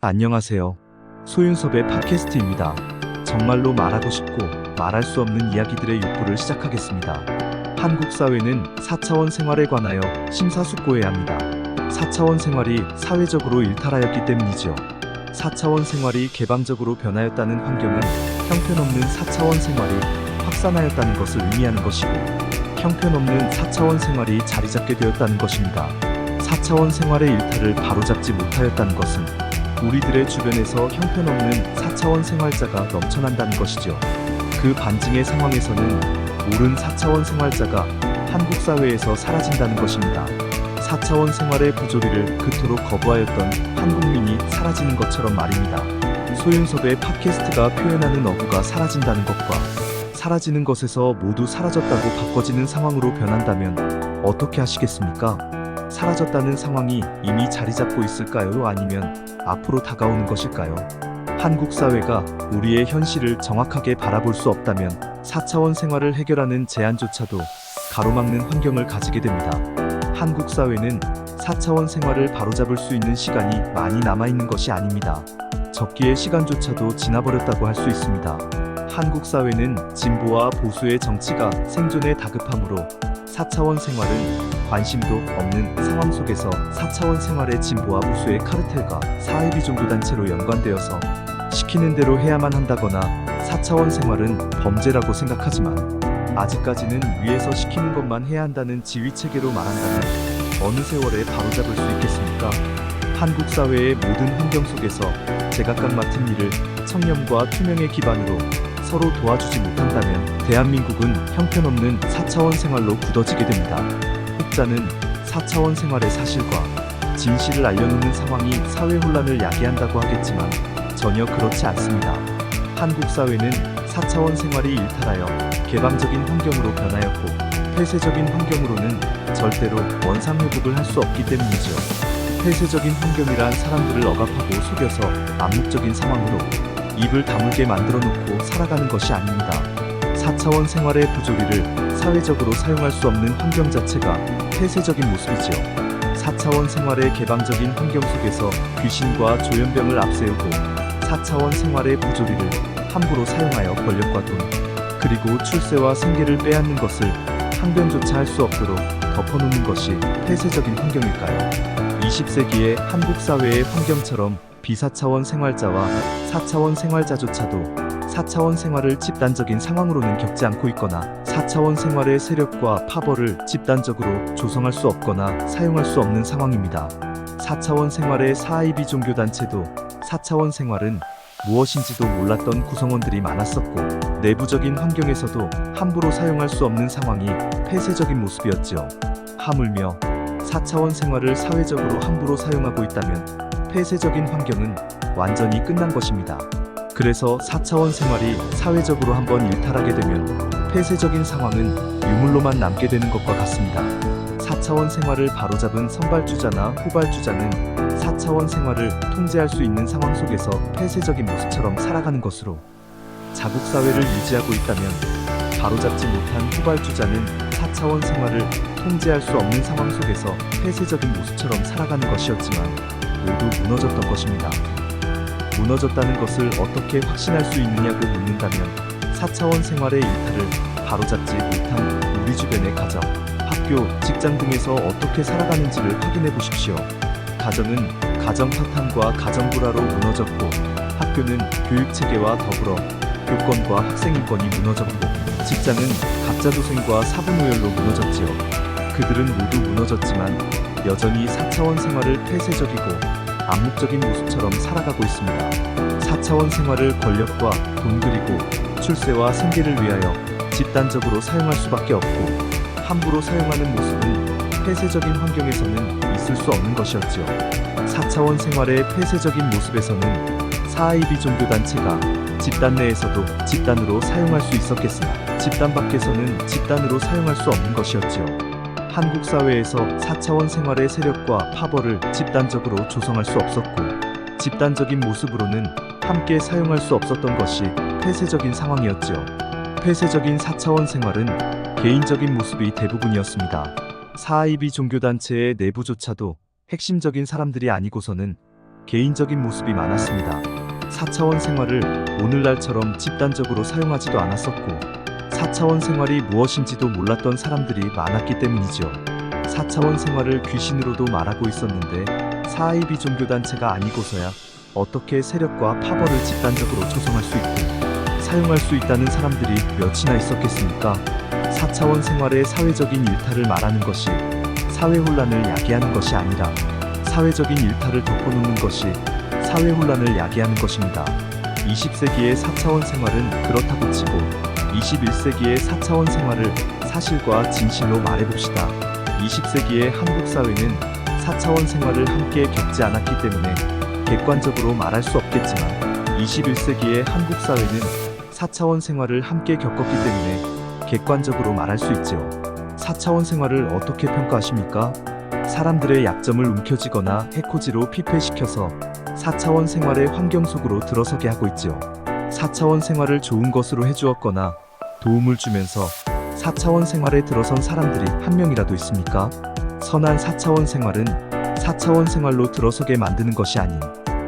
안녕하세요. 소윤섭의 팟캐스트입니다. 정말로 말하고 싶고 말할 수 없는 이야기들의 육부를 시작하겠습니다. 한국 사회는 4차원 생활에 관하여 심사숙고해야 합니다. 4차원 생활이 사회적으로 일탈하였기 때문이죠. 4차원 생활이 개방적으로 변하였다는 환경은 형편없는 4차원 생활이 확산하였다는 것을 의미하는 것이고, 형편없는 4차원 생활이 자리잡게 되었다는 것입니다. 4차원 생활의 일탈을 바로잡지 못하였다는 것은 우리들의 주변에서 형편없는 4차원 생활자가 넘쳐난다는 것이죠. 그 반증의 상황에서는 옳은 4차원 생활자가 한국 사회에서 사라진다는 것입니다. 4차원 생활의 부조리를 그토록 거부하였던 한국민이 사라지는 것처럼 말입니다. 소윤섭의 팟캐스트가 표현하는 어구가 사라진다는 것과 사라지는 것에서 모두 사라졌다고 바꿔지는 상황으로 변한다면 어떻게 하시겠습니까? 사라졌다는 상황이 이미 자리 잡고 있을까요? 아니면 앞으로 다가오는 것일까요? 한국 사회가 우리의 현실을 정확하게 바라볼 수 없다면 4차원 생활을 해결하는 제안조차도 가로막는 환경을 가지게 됩니다. 한국 사회는 4차원 생활을 바로잡을 수 있는 시간이 많이 남아있는 것이 아닙니다. 적기의 시간조차도 지나버렸다고 할 수 있습니다. 한국 사회는 진보와 보수의 정치가 생존에 다급함으로 4차원 생활은 관심도 없는 상황 속에서 4차원 생활의 진보와 보수의 카르텔과 사회비 종교단체로 연관되어서 시키는 대로 해야만 한다거나 4차원 생활은 범죄라고 생각하지만, 아직까지는 위에서 시키는 것만 해야 한다는 지휘체계로 말한다면 어느 세월에 바로잡을 수 있겠습니까? 한국 사회의 모든 환경 속에서 제각각 맡은 일을 청렴과 투명의 기반으로 서로 도와주지 못한다면 대한민국은 형편없는 4차원 생활로 굳어지게 됩니다. 혹자는 4차원 생활의 사실과 진실을 알려놓는 상황이 사회 혼란을 야기한다고 하겠지만 전혀 그렇지 않습니다. 한국 사회는 4차원 생활이 일탈하여 개방적인 환경으로 변하였고, 폐쇄적인 환경으로는 절대로 원상회복을 할 수 없기 때문이죠. 폐쇄적인 환경이란 사람들을 억압하고 속여서 암묵적인 상황으로 입을 다물게 만들어 놓고 살아가는 것이 아닙니다. 4차원 생활의 부조리를 사회적으로 사용할 수 없는 환경 자체가 폐쇄적인 모습이지요. 4차원 생활의 개방적인 환경 속에서 귀신과 조현병을 앞세우고 4차원 생활의 부조리를 함부로 사용하여 권력과 돈, 그리고 출세와 생계를 빼앗는 것을 항변조차 할 수 없도록 덮어놓는 것이 폐쇄적인 환경일까요? 20세기의 한국 사회의 환경처럼 비사차원 생활자와 4차원 생활자조차도 4차원 생활을 집단적인 상황으로는 겪지 않고 있거나 4차원 생활의 세력과 파벌을 집단적으로 조성할 수 없거나 사용할 수 없는 상황입니다. 4차원 생활의 사이비 종교단체도 4차원 생활은 무엇인지도 몰랐던 구성원들이 많았었고, 내부적인 환경에서도 함부로 사용할 수 없는 상황이 폐쇄적인 모습이었지요. 하물며 4차원 생활을 사회적으로 함부로 사용하고 있다면 폐쇄적인 환경은 완전히 끝난 것입니다. 그래서 4차원 생활이 사회적으로 한번 일탈하게 되면 폐쇄적인 상황은 유물로만 남게 되는 것과 같습니다. 4차원 생활을 바로잡은 선발주자나 후발주자는 4차원 생활을 통제할 수 있는 상황 속에서 폐쇄적인 모습처럼 살아가는 것으로 자국사회를 유지하고 있다면, 바로잡지 못한 후발주자는 4차원 생활을 통제할 수 없는 상황 속에서 폐쇄적인 모습처럼 살아가는 것이었지만 모두 무너졌던 것입니다. 무너졌다는 것을 어떻게 확신할 수 있느냐고 묻는다면 4차원 생활의 일탈을 바로잡지 못한 우리 주변의 가정, 학교, 직장 등에서 어떻게 살아가는지를 확인해 보십시오. 가정은 가정 파탄과 가정 불화로 무너졌고, 학교는 교육체계와 더불어 교권과 학생인권이 무너졌고, 직장은 가짜도생과 사분오열로 무너졌지요. 그들은 모두 무너졌지만 여전히 4차원 생활을 폐쇄적이고 암묵적인 모습처럼 살아가고 있습니다. 4차원 생활을 권력과 돈 그리고 출세와 생계를 위하여 집단적으로 사용할 수밖에 없고, 함부로 사용하는 모습은 폐쇄적인 환경에서는 있을 수 없는 것이었지요. 4차원 생활의 폐쇄적인 모습에서는 사이비 종교단체가 집단 내에서도 집단으로 사용할 수 있었겠으나 집단 밖에서는 집단으로 사용할 수 없는 것이었지요. 한국 사회에서 4차원 생활의 세력과 파벌을 집단적으로 조성할 수 없었고, 집단적인 모습으로는 함께 사용할 수 없었던 것이 폐쇄적인 상황이었지요. 폐쇄적인 4차원 생활은 개인적인 모습이 대부분이었습니다. 사이비 종교단체의 내부조차도 핵심적인 사람들이 아니고서는 개인적인 모습이 많았습니다. 4차원 생활을 오늘날처럼 집단적으로 사용하지도 않았었고 4차원 생활이 무엇인지도 몰랐던 사람들이 많았기 때문이죠. 4차원 생활을 귀신으로도 말하고 있었는데 사이비 종교단체가 아니고서야 어떻게 세력과 파벌을 집단적으로 조성할 수 있고 사용할 수 있다는 사람들이 몇이나 있었겠습니까? 4차원 생활의 사회적인 일탈을 말하는 것이 사회 혼란을 야기하는 것이 아니라 사회적인 일탈을 덮어놓는 것이 사회 혼란을 야기하는 것입니다. 20세기의 4차원 생활은 그렇다고 치고 21세기의 4차원 생활을 사실과 진실로 말해봅시다. 20세기의 한국 사회는 4차원 생활을 함께 겪지 않았기 때문에 객관적으로 말할 수 없겠지만 21세기의 한국 사회는 4차원 생활을 함께 겪었기 때문에 객관적으로 말할 수 있죠. 4차원 생활을 어떻게 평가하십니까? 사람들의 약점을 움켜쥐거나 해코지로 피폐시켜서 4차원 생활의 환경 속으로 들어서게 하고 있죠. 4차원 생활을 좋은 것으로 해주었거나 도움을 주면서 4차원 생활에 들어선 사람들이 한 명이라도 있습니까? 선한 4차원 생활은 4차원 생활로 들어서게 만드는 것이 아닌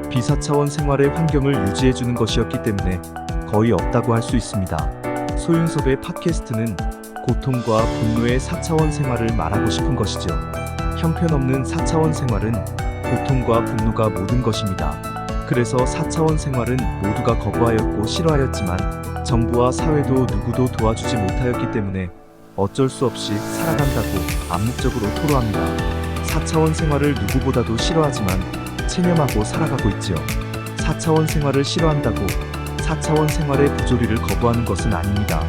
비사차원 생활의 환경을 유지해주는 것이었기 때문에 거의 없다고 할 수 있습니다. 소윤섭의 팟캐스트는 고통과 분노의 4차원 생활을 말하고 싶은 것이죠. 형편없는 4차원 생활은 고통과 분노가 모든 것입니다. 그래서 4차원 생활은 모두가 거부하였고 싫어하였지만 정부와 사회도 누구도 도와주지 못하였기 때문에 어쩔 수 없이 살아간다고 암묵적으로 토로합니다. 4차원 생활을 누구보다도 싫어하지만 체념하고 살아가고 있지요. 4차원 생활을 싫어한다고 4차원 생활의 부조리를 거부하는 것은 아닙니다.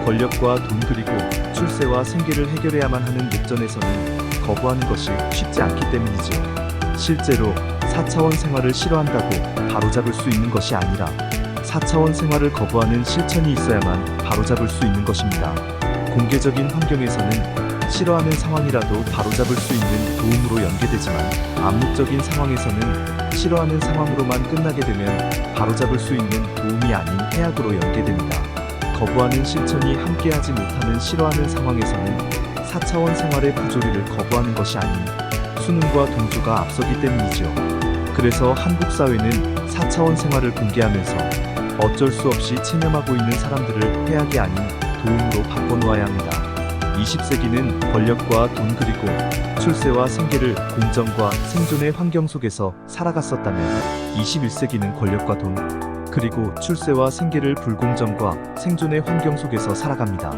권력과 돈 그리고 출세와 생계를 해결해야만 하는 목전에서는 거부하는 것이 쉽지 않기 때문이지요. 실제로 4차원 생활을 싫어한다고 바로잡을 수 있는 것이 아니라 4차원 생활을 거부하는 실천이 있어야만 바로잡을 수 있는 것입니다. 공개적인 환경에서는 싫어하는 상황이라도 바로잡을 수 있는 도움으로 연계되지만 암묵적인 상황에서는 싫어하는 상황으로만 끝나게 되면 바로잡을 수 있는 도움이 아닌 해악으로 연계됩니다. 거부하는 실천이 함께하지 못하는 싫어하는 상황에서는 4차원 생활의 부조리를 거부하는 것이 아닌 수능과 동조가 앞서기 때문이죠. 그래서 한국 사회는 4차원 생활을 공개하면서 어쩔 수 없이 체념하고 있는 사람들을 해악이 아닌 도움으로 바꿔놓아야 합니다. 20세기는 권력과 돈 그리고 출세와 생계를 공정과 생존의 환경 속에서 살아갔었다면 21세기는 권력과 돈 그리고 출세와 생계를 불공정과 생존의 환경 속에서 살아갑니다.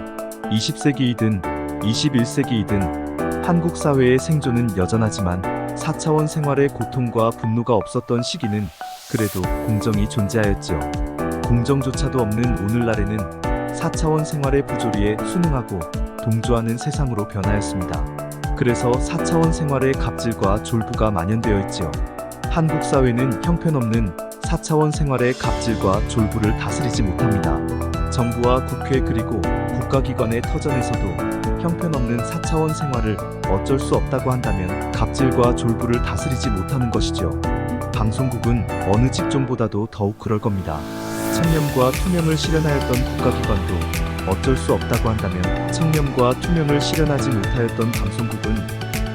20세기이든 21세기이든 한국 사회의 생존은 여전하지만 4차원 생활의 고통과 분노가 없었던 시기는 그래도 공정이 존재하였죠. 공정조차도 없는 오늘날에는 4차원 생활의 부조리에 순응하고 동조하는 세상으로 변하였습니다. 그래서 4차원 생활의 갑질과 졸부가 만연되어 있지요. 한국 사회는 형편없는 4차원 생활의 갑질과 졸부를 다스리지 못합니다. 정부와 국회 그리고 국가기관의 터전에서도 형편없는 4차원 생활을 어쩔 수 없다고 한다면 갑질과 졸부를 다스리지 못하는 것이죠. 방송국은 어느 직종보다도 더욱 그럴 겁니다. 청렴과 투명을 실현하였던 국가기관도 어쩔 수 없다고 한다면 청렴과 투명을 실현하지 못하였던 방송국은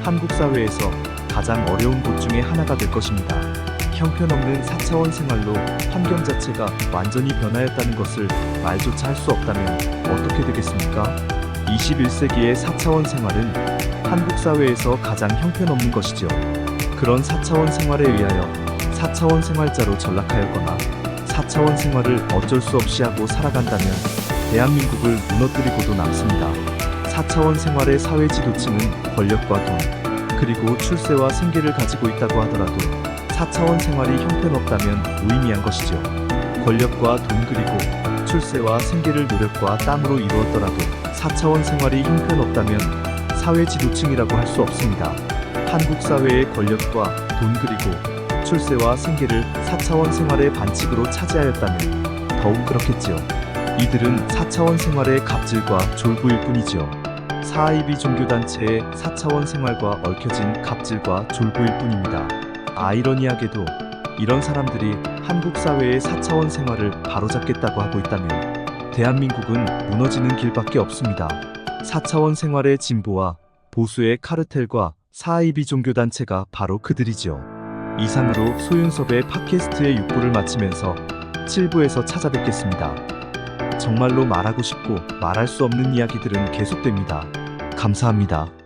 한국 사회에서 가장 어려운 곳 중에 하나가 될 것입니다. 형편없는 4차원 생활로 환경 자체가 완전히 변하였다는 것을 말조차 할 수 없다면 어떻게 되겠습니까? 21세기의 4차원 생활은 한국 사회에서 가장 형편없는 것이죠. 그런 4차원 생활에 의하여 4차원 생활자로 전락하였거나 4차원 생활을 어쩔 수 없이 하고 살아간다면 대한민국을 무너뜨리고도 남습니다. 4차원 생활의 사회 지도층은 권력과 돈, 그리고 출세와 생계를 가지고 있다고 하더라도 4차원 생활이 형편없다면 무의미한 것이죠. 권력과 돈 그리고 출세와 생계를 노력과 땀으로 이루었더라도 4차원 생활이 형편없다면 사회 지도층이라고 할 수 없습니다. 한국 사회의 권력과 돈 그리고 출세와 생계를 4차원 생활의 반칙으로 차지하였다면 더욱 그렇겠지요. 이들은 4차원 생활의 갑질과 졸부일 뿐이죠. 사이비 종교단체의 4차원 생활과 얽혀진 갑질과 졸부일 뿐입니다. 아이러니하게도 이런 사람들이 한국 사회의 4차원 생활을 바로잡겠다고 하고 있다면 대한민국은 무너지는 길밖에 없습니다. 4차원 생활의 진보와 보수의 카르텔과 사이비 종교단체가 바로 그들이죠. 이상으로 소윤섭의 팟캐스트의 6부를 마치면서 7부에서 찾아뵙겠습니다. 정말로 말하고 싶고 말할 수 없는 이야기들은 계속됩니다. 감사합니다.